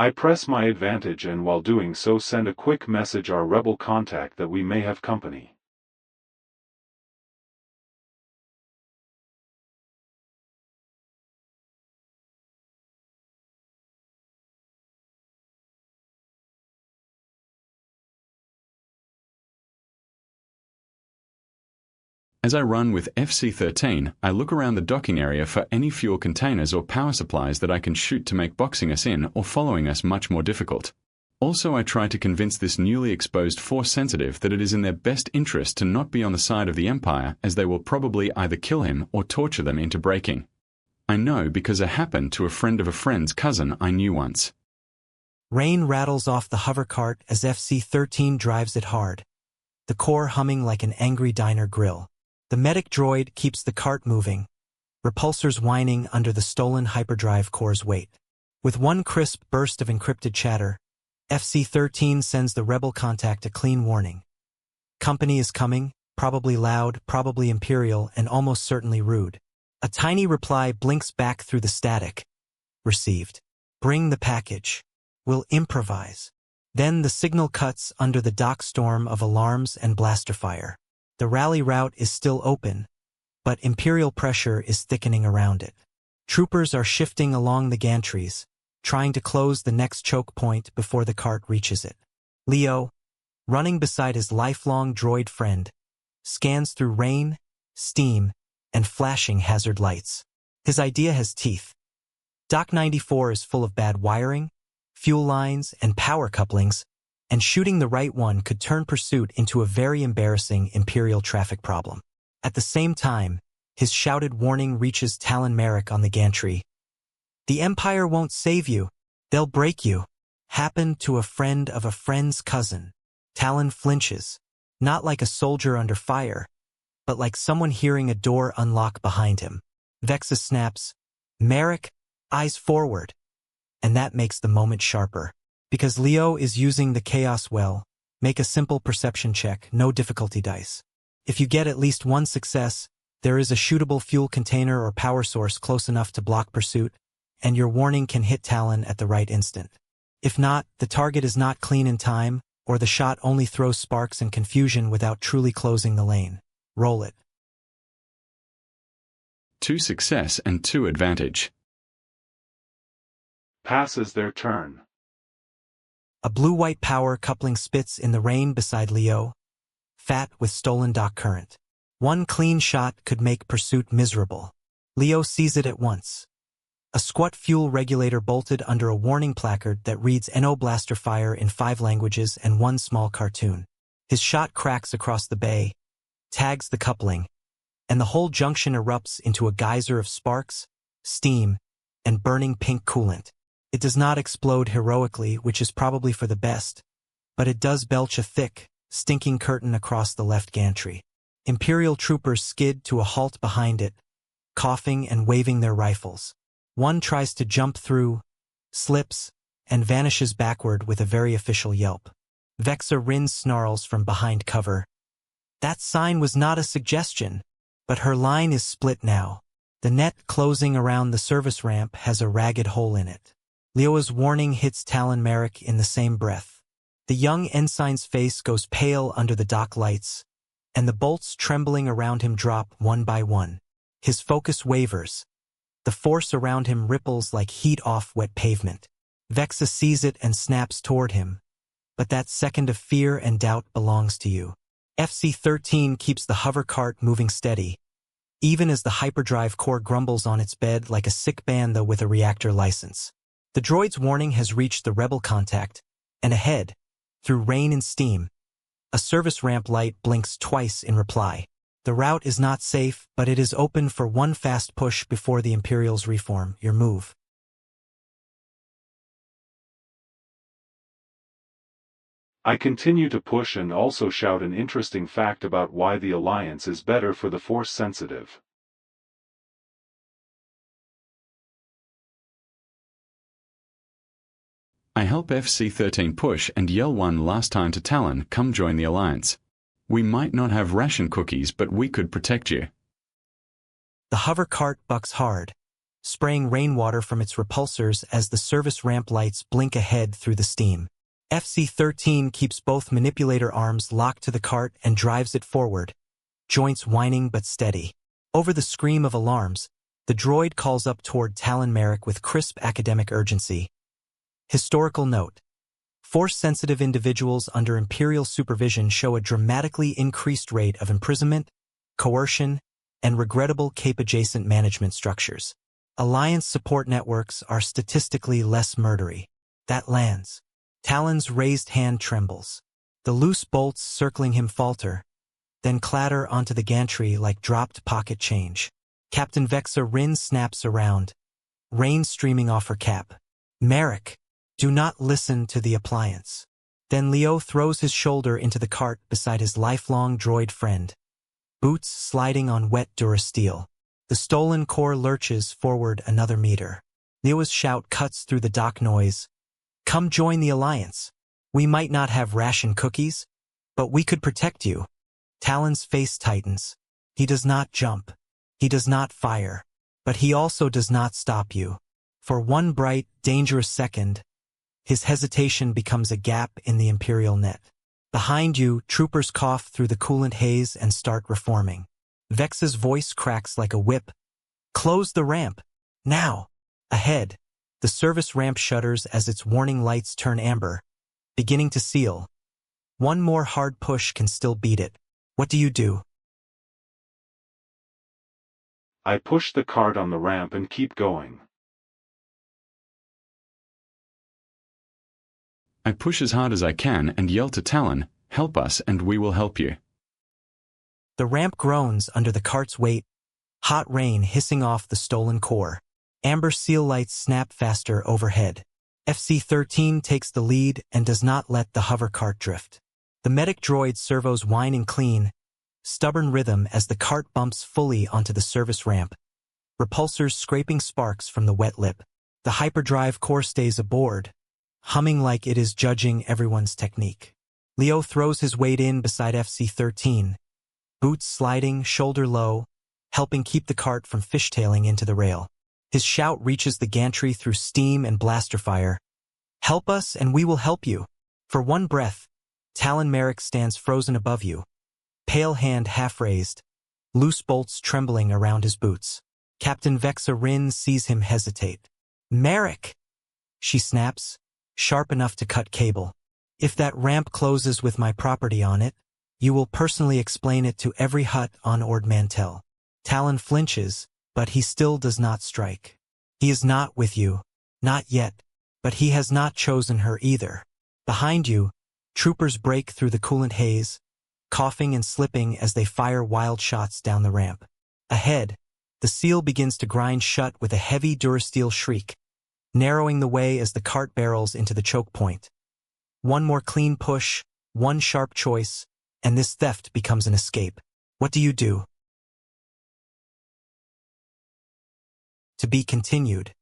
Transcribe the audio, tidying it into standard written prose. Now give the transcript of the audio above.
I press my advantage and while doing so send a quick message our rebel contact that we may have company. As I run with FC-13, I look around the docking area for any fuel containers or power supplies that I can shoot to make boxing us in or following us much more difficult. Also, I try to convince this newly exposed Force sensitive that it is in their best interest to not be on the side of the Empire, as they will probably either kill him or torture them into breaking. I know because it happened to a friend of a friend's cousin I knew once. Rain rattles off the hover cart as FC-13 drives it hard, the core humming like an angry diner grill. The medic droid keeps the cart moving, repulsors whining under the stolen hyperdrive core's weight. With one crisp burst of encrypted chatter, FC-13 sends the rebel contact a clean warning. Company is coming, probably loud, probably imperial, and almost certainly rude. A tiny reply blinks back through the static. Received. Bring the package. We'll improvise. Then the signal cuts under the dock storm of alarms and blaster fire. The rally route is still open, but imperial pressure is thickening around it. Troopers are shifting along the gantries, trying to close the next choke point before the cart reaches it. Lio, running beside his lifelong droid friend, scans through rain, steam, and flashing hazard lights. His idea has teeth. Dock 94 is full of bad wiring, fuel lines, and power couplings, and shooting the right one could turn pursuit into a very embarrassing Imperial traffic problem. At the same time, his shouted warning reaches Talon Merrick on the gantry. The Empire won't save you. They'll break you. Happened to a friend of a friend's cousin. Talon flinches, not like a soldier under fire, but like someone hearing a door unlock behind him. Vexa snaps, Merrick, eyes forward. And that makes the moment sharper. Because Lio is using the chaos well, make a simple perception check, no difficulty dice. If you get at least one success, there is a shootable fuel container or power source close enough to block pursuit, and your warning can hit Talon at the right instant. If not, the target is not clean in time, or the shot only throws sparks and confusion without truly closing the lane. Roll it. 2 success and 2 advantage. Passes their turn. A blue-white power coupling spits in the rain beside Lio, fat with stolen dock current. One clean shot could make pursuit miserable. Lio sees it at once. A squat fuel regulator bolted under a warning placard that reads NO blaster fire in 5 languages and 1 small cartoon. His shot cracks across the bay, tags the coupling, and the whole junction erupts into a geyser of sparks, steam, and burning pink coolant. It does not explode heroically, which is probably for the best, but it does belch a thick, stinking curtain across the left gantry. Imperial troopers skid to a halt behind it, coughing and waving their rifles. One tries to jump through, slips, and vanishes backward with a very official yelp. Vexa Rin snarls from behind cover. That sign was not a suggestion, but her line is split now. The net closing around the service ramp has a ragged hole in it. Lio's warning hits Talon Merrick in the same breath. The young ensign's face goes pale under the dock lights, and the bolts trembling around him drop one by one. His focus wavers. The force around him ripples like heat off wet pavement. Vexa sees it and snaps toward him, but that second of fear and doubt belongs to you. FC-13 keeps the hover cart moving steady, even as the hyperdrive core grumbles on its bed like a sick banda with a reactor license. The droid's warning has reached the rebel contact, and ahead, through rain and steam, a service ramp light blinks twice in reply. The route is not safe, but it is open for one fast push before the Imperials reform. Your move. I continue to push and also shout an interesting fact about why the Alliance is better for the Force sensitive. I help FC-13 push and yell one last time to Talon, come join the Alliance. We might not have ration cookies, but we could protect you. The hover cart bucks hard, spraying rainwater from its repulsors as the service ramp lights blink ahead through the steam. FC-13 keeps both manipulator arms locked to the cart and drives it forward, joints whining but steady. Over the scream of alarms, the droid calls up toward Talon Merrick with crisp academic urgency. Historical note: Force-sensitive individuals under Imperial supervision show a dramatically increased rate of imprisonment, coercion, and regrettable cape-adjacent management structures. Alliance support networks are statistically less murdery. That lands. Talon's raised hand trembles. The loose bolts circling him falter, then clatter onto the gantry like dropped pocket change. Captain Vexa Rin snaps around, rain streaming off her cap. Merrick, do not listen to the appliance. Then Lio throws his shoulder into the cart beside his lifelong droid friend. Boots sliding on wet durasteel. The stolen core lurches forward another meter. Lio's shout cuts through the dock noise. Come join the Alliance. We might not have ration cookies, but we could protect you. Talon's face tightens. He does not jump. He does not fire. But he also does not stop you. For one bright, dangerous second, his hesitation becomes a gap in the Imperial net. Behind you, troopers cough through the coolant haze and start reforming. Vexa's voice cracks like a whip. Close the ramp. Now. Ahead. The service ramp shudders as its warning lights turn amber, beginning to seal. One more hard push can still beat it. What do you do? I push the cart on the ramp and keep going. I push as hard as I can and yell to Talon, help us and we will help you. The ramp groans under the cart's weight, hot rain hissing off the stolen core. Amber seal lights snap faster overhead. FC-13 takes the lead and does not let the hover cart drift. The medic droid's servos whine in clean, stubborn rhythm as the cart bumps fully onto the service ramp, repulsors scraping sparks from the wet lip. The hyperdrive core stays aboard, humming like it is judging everyone's technique. Lio throws his weight in beside FC-13, boots sliding, shoulder low, helping keep the cart from fishtailing into the rail. His shout reaches the gantry through steam and blaster fire. Help us and we will help you. For one breath, Talon Merrick stands frozen above you, pale hand half raised, loose bolts trembling around his boots. Captain Vexa Rin sees him hesitate. Merrick! She snaps, sharp enough to cut cable. If that ramp closes with my property on it, you will personally explain it to every hut on Ord Mantell. Talon flinches, but he still does not strike. He is not with you, not yet, but he has not chosen her either. Behind you, troopers break through the coolant haze, coughing and slipping as they fire wild shots down the ramp. Ahead, the seal begins to grind shut with a heavy durasteel shriek, narrowing the way as the cart barrels into the choke point. One more clean push, one sharp choice, and this theft becomes an escape. What do you do? To be continued.